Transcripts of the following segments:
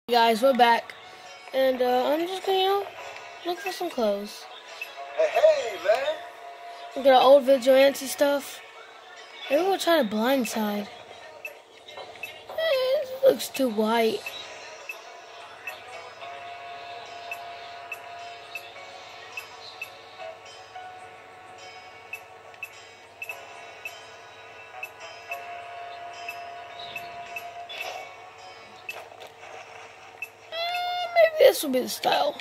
Guys, we're back, and I'm just gonna, look for some clothes. Hey, man! Look at our old vigilante stuff. Maybe we'll try to blindside. It looks too white. Maybe this will be the style.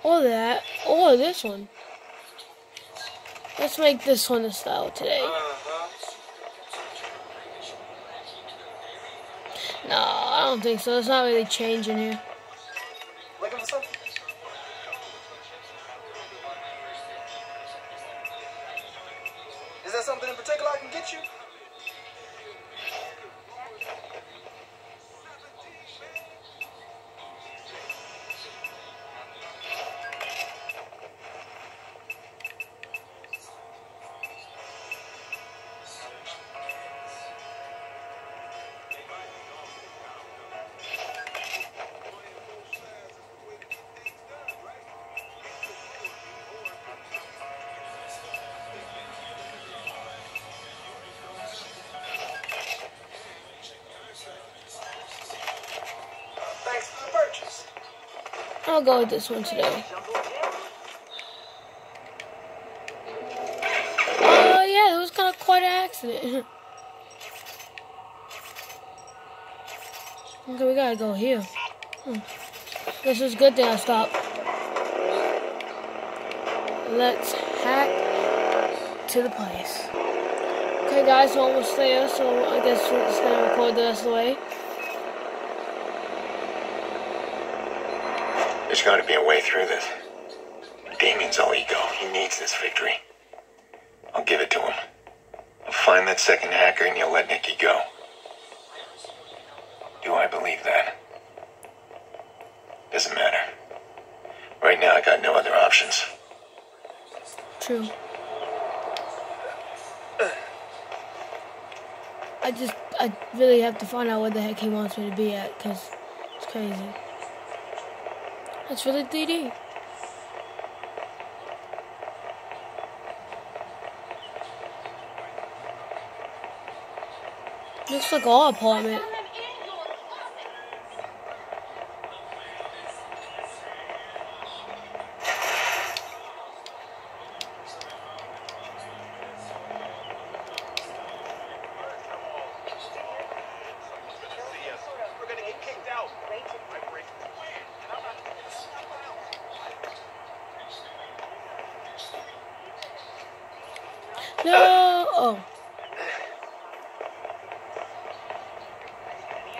Or that, or this one. Let's make this one the style today. No, I don't think so. It's not really changing here. Looking for something? Is there something in particular I can get you? Thanks for the purchase. I'll go with this one today. Oh, yeah, that was kind of quite an accident. Okay, we gotta go here. This is a good thing I stopped. Let's hack to the place. Okay, guys, we're almost there, so I guess we're just gonna record the rest of the way. There's got to be a way through this. Damien's all ego. He needs this victory. I'll give it to him. I'll find that second hacker and you'll let Nikki go. Do I believe that? Doesn't matter. Right now I got no other options. True. I really have to find out where the heck he wants me to be at, because it's crazy. That's really DD. Looks like our apartment. No! Oh.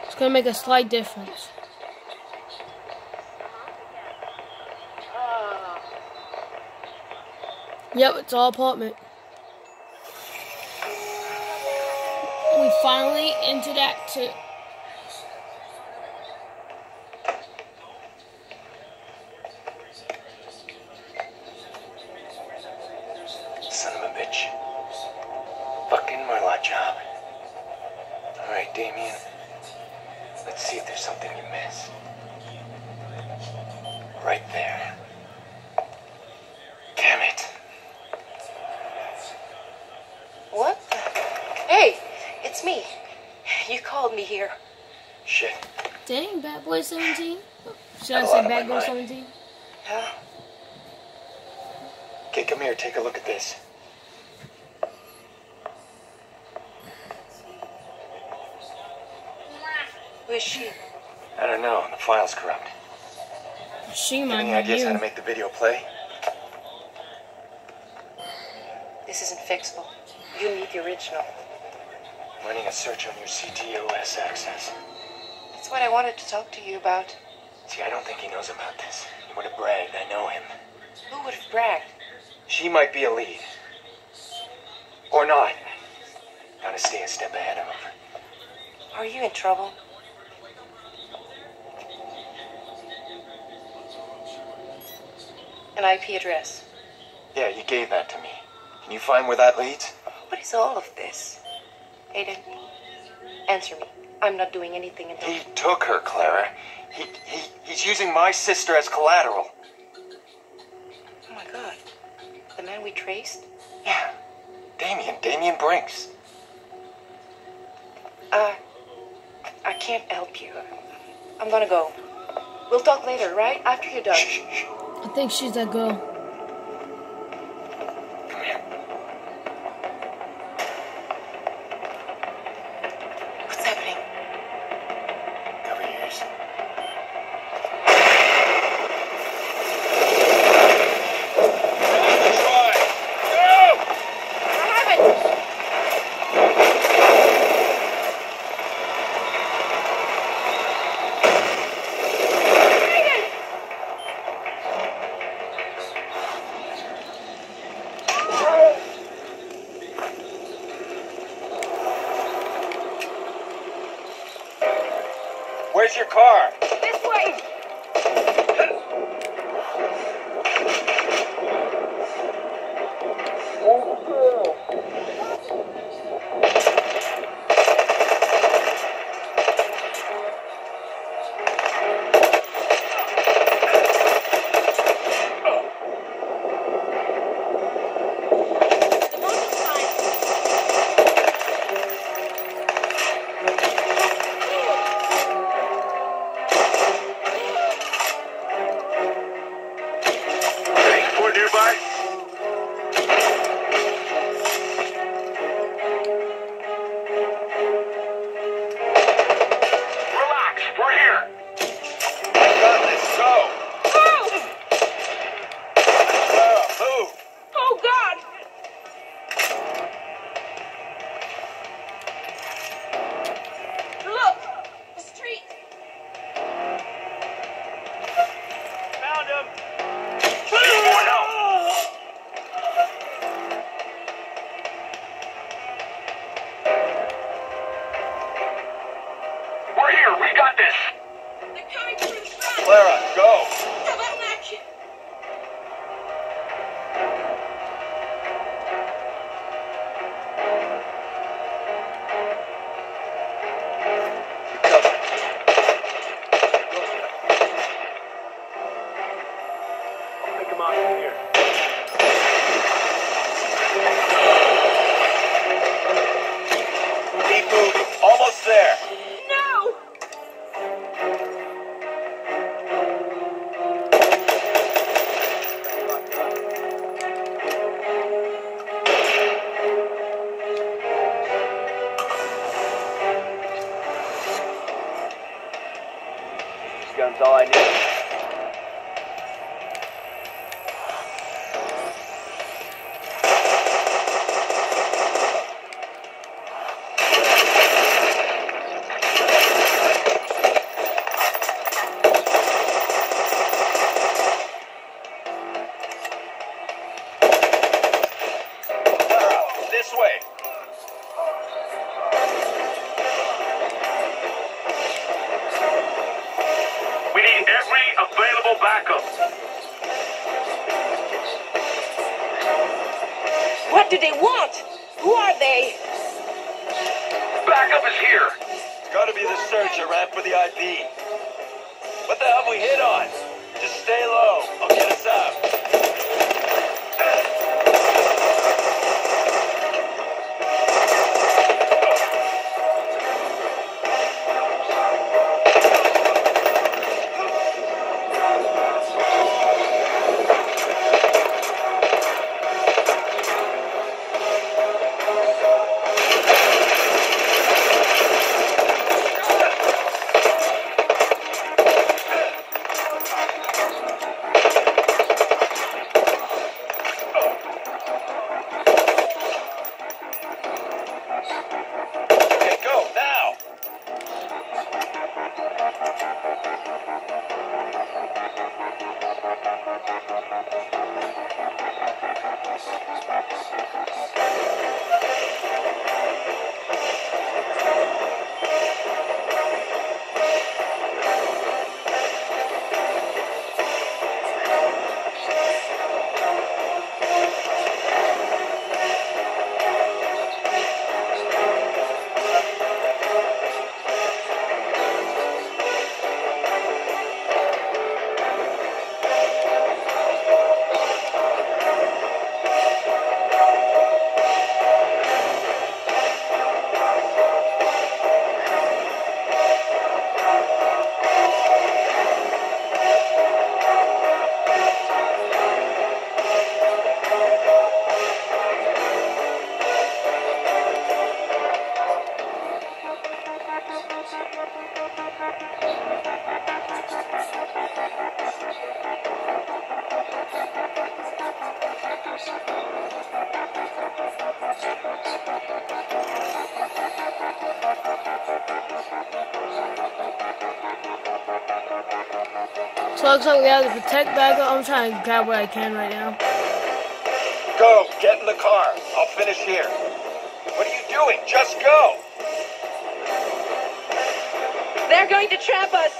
It's gonna make a slight difference. Yep, it's our apartment. We finally entered Act 2. Son of a bitch. Fucking Merlot job. Alright, Damien. Let's see if there's something you missed. Right there. Damn it. What? Hey, it's me. You called me here. Shit. Dang, Bad Boy 17? Should I Got a lot say on Bad my Girl mind. 17? Huh? Okay, come here, take a look at this. Who is she? I don't know, the file's corrupt. She might Any be ideas how to you. make the video play? This isn't fixable. You need the original. I'm running a search on your CTOS access. That's what I wanted to talk to you about. See, I don't think he knows about this. He would have bragged, I know him. Who would have bragged? She might be a lead. Or not. Gotta stay a step ahead of him. Are you in trouble? An IP address. Yeah, you gave that to me. Can you find where that leads? What What is all of this? Aiden, answer me. I'm not doing anything until... He took her, Clara. He's using my sister as collateral. Oh my God. The man we traced? Yeah. Damien Brinks. I can't help you. I'm gonna go. We'll talk later, right? After you're done. Shh. I think she's that girl. Come here. What's happening? Cover your ears. I have it! Where's your car? This way! The motor's fine. More nearby? Relax, we're here. I got this, go. Clara, move. Oh, God! Look! The street! Found him. Need more help. We're here, we got this. They're coming through the front! Clara, go. How about an action? You're covered. I'll pick him up from here. Keep moving. Almost there. No! This gun's all I need. Clara, this way. We need every available backup. What do they want? Who are they? Backup is here. Gotta be the searcher ran for the ID. What the hell have we hit on? Just stay low. I'll get us out. So it looks like we have the protect backup. I'm trying to grab what I can right now. Go, get in the car. I'll finish here. What are you doing? Just go. They're going to trap us.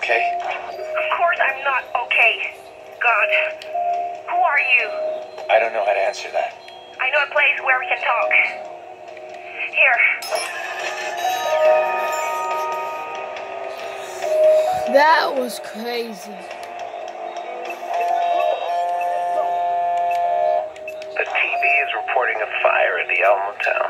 Okay? Of course I'm not okay. God. Who are you? I don't know how to answer that. I know a place where we can talk. Here. That was crazy. The TV is reporting a fire at the Alamo Town.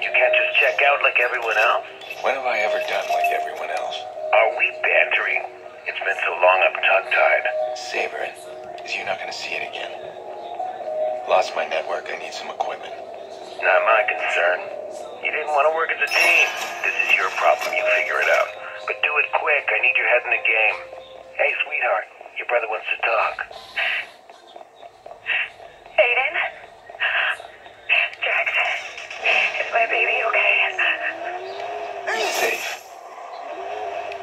You can't just check out like everyone else. When have I ever done like everyone else? Are we bantering? It's been so long I'm tongue-tied. Savor it, because you're not going to see it again. Lost my network, I need some equipment. Not my concern. You didn't want to work as a team. This is your problem, you figure it out. But do it quick, I need your head in the game. Hey, sweetheart, your brother wants to talk. Aiden? Jax, is my baby okay? He's safe.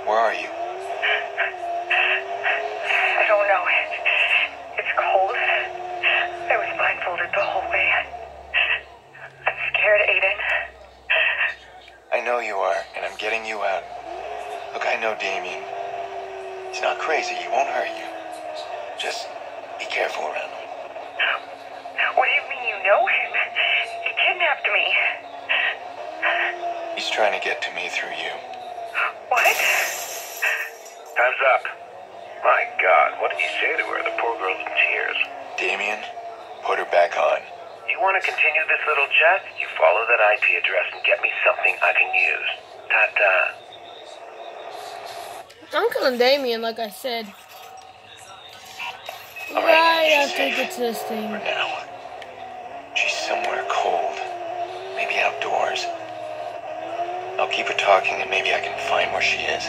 Where are you? I don't know. It's cold. I was blindfolded the whole way. I'm scared, Aiden. I know you are, and I'm getting you out. Look, I know Damien. He's not crazy, he won't hurt you. Just be careful around him. What do you mean you know him? He kidnapped me. He's trying to get to me through you. What? Time's up. My God, what did you say to her? The poor girl's in tears. Damien, put her back on. You want to continue this little chat? You follow that IP address and get me something I can use. Ta-ta. I'm killing Damien, like I said. All Right she's after I safe get to this thing. for now. She's somewhere cold. Maybe outdoors. I'll keep her talking and maybe I can find where she is.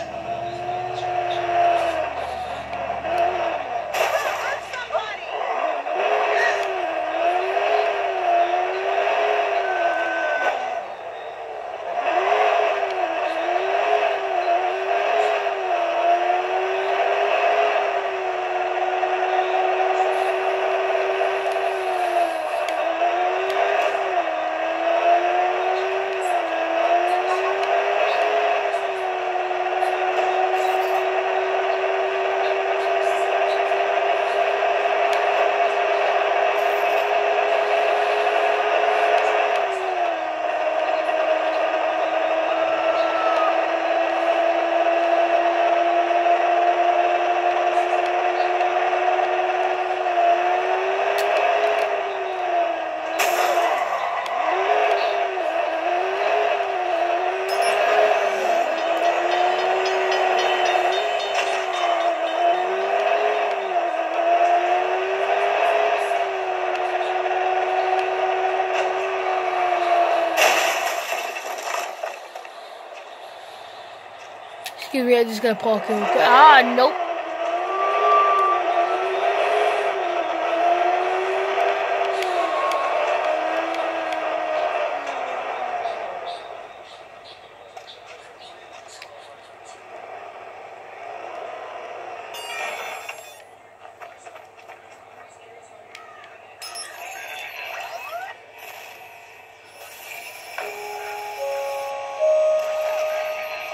Excuse me, I just got parked in. Ah, nope.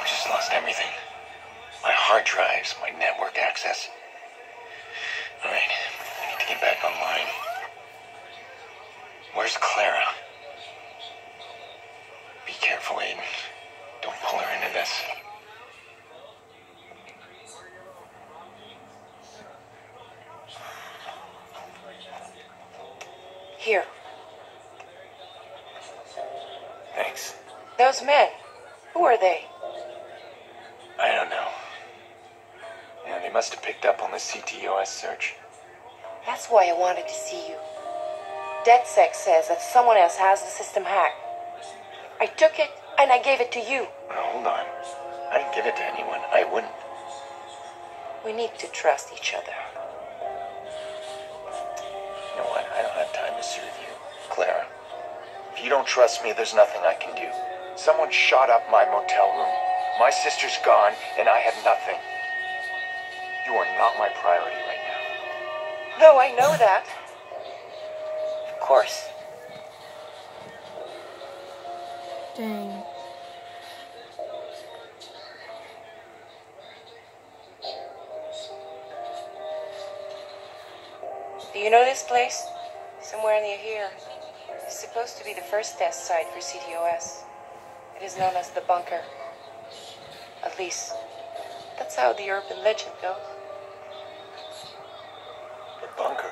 I just lost everything. My hard drives, my network access. Alright, I need to get back online. Where's Clara? Here. Thanks. Those men. Who are they? I don't know. Yeah, they must have picked up on the CTOS search. That's why I wanted to see you. DedSec says that someone else has the system hacked. I took it and I gave it to you. Now, hold on. I didn't give it to anyone. I wouldn't. We need to trust each other. You know what? I don't have time to serve you. Clara, if you don't trust me, there's nothing I can do. Someone shot up my motel room. My sister's gone, and I had nothing. You are not my priority right now. No, I know that. Of course. Dang. Do you know this place? Somewhere near here. It's supposed to be the first test site for CTOS. It is known as the bunker. At least, that's how the urban legend goes. The bunker?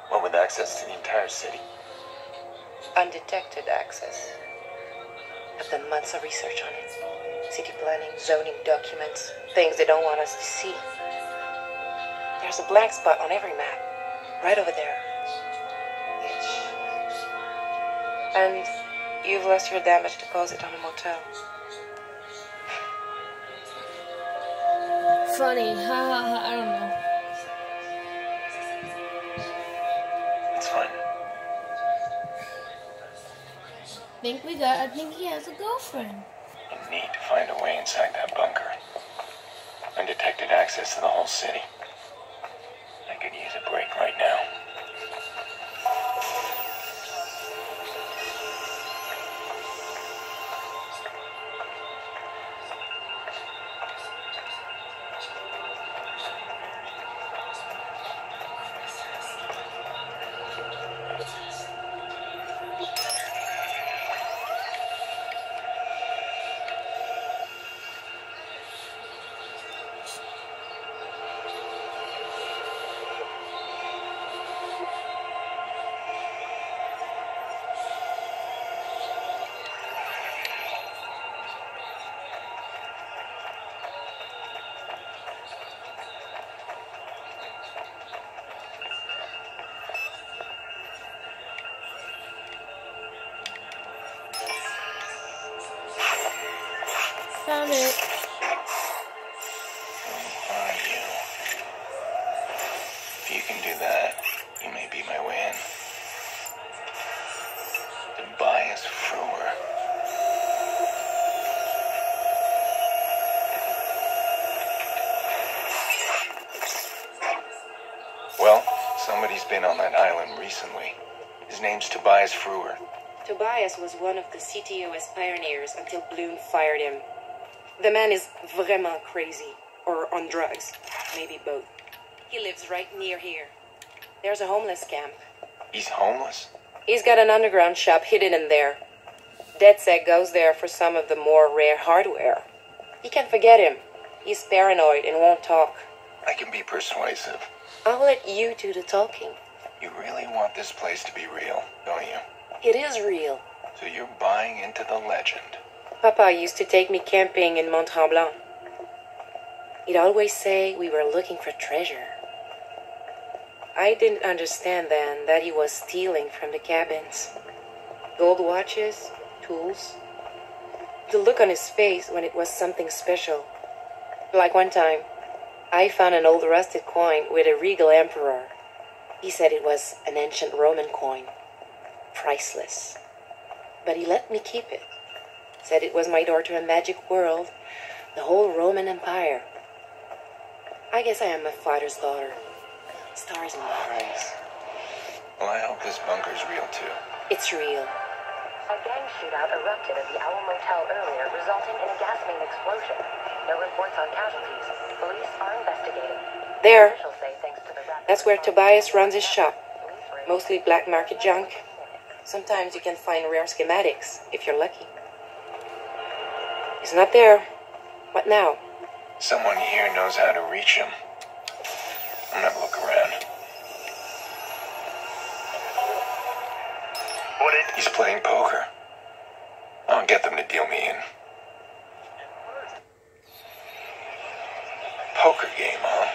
One with access to the entire city. Undetected access. I've done months of research on it. City planning, zoning documents, things they don't want us to see. There's a blank spot on every map. Right over there. And you've lost your damage deposit on a motel. Funny. I don't know. It's fine. I think he has a girlfriend. You need to find a way inside that bunker. Undetected access to the whole city. I could use a break right now. Found it. Who are you? If you can do that, you may be my way in. Tobias Frewer. Well, somebody's been on that island recently. His name's Tobias Frewer. Tobias was one of the CTOS pioneers until Bloom fired him. The man is vraiment crazy, or on drugs, maybe both. He lives right near here. There's a homeless camp. He's homeless? He's got an underground shop hidden in there. DedSec goes there for some of the more rare hardware. You can forget him. He's paranoid and won't talk. I can be persuasive. I'll let you do the talking. You really want this place to be real, don't you? It is real. So you're buying into the legend. Papa used to take me camping in Mont Tremblant. He'd always say we were looking for treasure. I didn't understand then that he was stealing from the cabins. Gold watches, tools. The look on his face when it was something special. Like one time, I found an old rusted coin with a regal emperor. He said it was an ancient Roman coin. Priceless. But he let me keep it. Said it was my door to a magic world, the whole Roman Empire. I guess I am my father's daughter. Stars in my eyes. Well, I hope this bunker's real too. It's real. A gang shootout erupted at the Owl Motel earlier, resulting in a gas main explosion. No reports on casualties. Police are investigating. There. Officials say thanks to the rapid That's where response, Tobias runs his shop. police were able Mostly black market junk. Sometimes you can find rare schematics, if you're lucky. He's not there. What now? Someone here knows how to reach him. I'm gonna look around. playing poker. I'll get them to deal me in. Poker game, huh?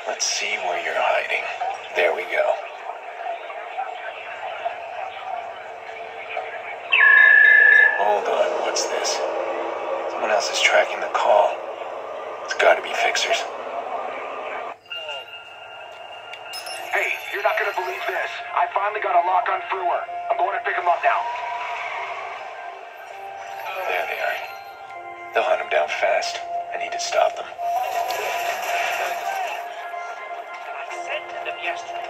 Let's see where you're hiding. There we go. Hold on, what's this? Someone else is tracking the call. It's gotta be Fixers. Hey, you're not gonna believe this. I finally got a lock on Frewer. I'm going to pick him up now. There they are. They'll hunt him down fast. I need to stop them. I said to them yesterday.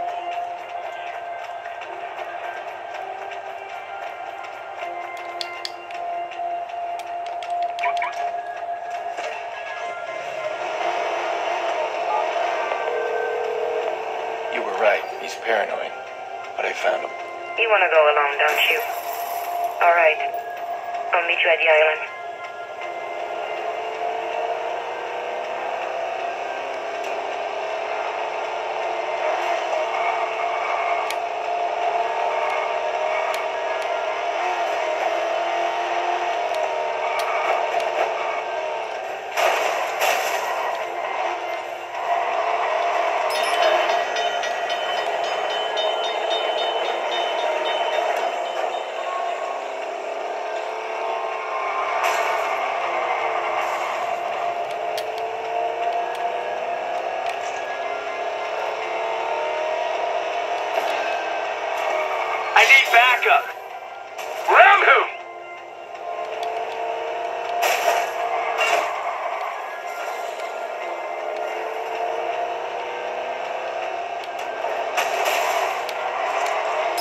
You were right. He's paranoid. But I found him. You want to go along, don't you? All right. I'll meet you at the island. I need backup. Ram who?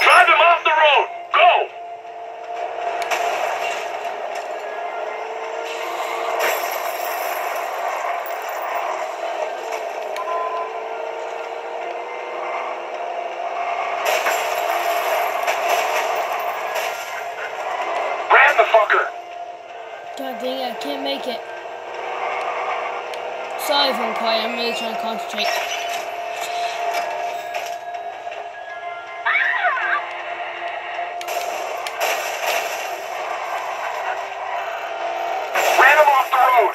Drive him off the road. Go. Ram the fucker. God dang it, I can't make it. Sorry if I'm quiet, I'm really trying to concentrate. Ram him off the road.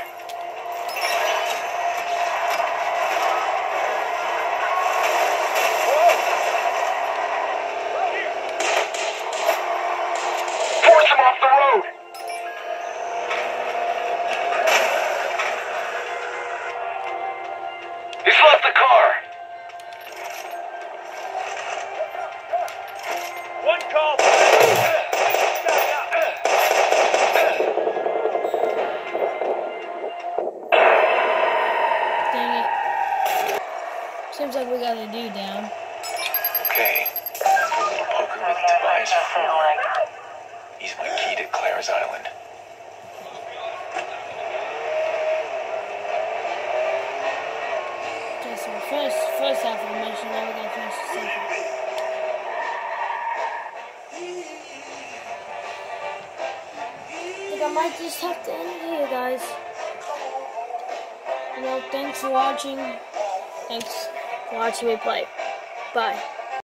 Force him off the road. He's left the car. One call. Dang it. Seems like we got a dude down. Okay. That's a little poker with Tobias Frewer. He's my key to Clara's Island. Okay, so first half of the mission, now we're gonna finish the second. I think I might just have to end it here, guys. You know, thanks for watching. Thanks for watching me play. Bye.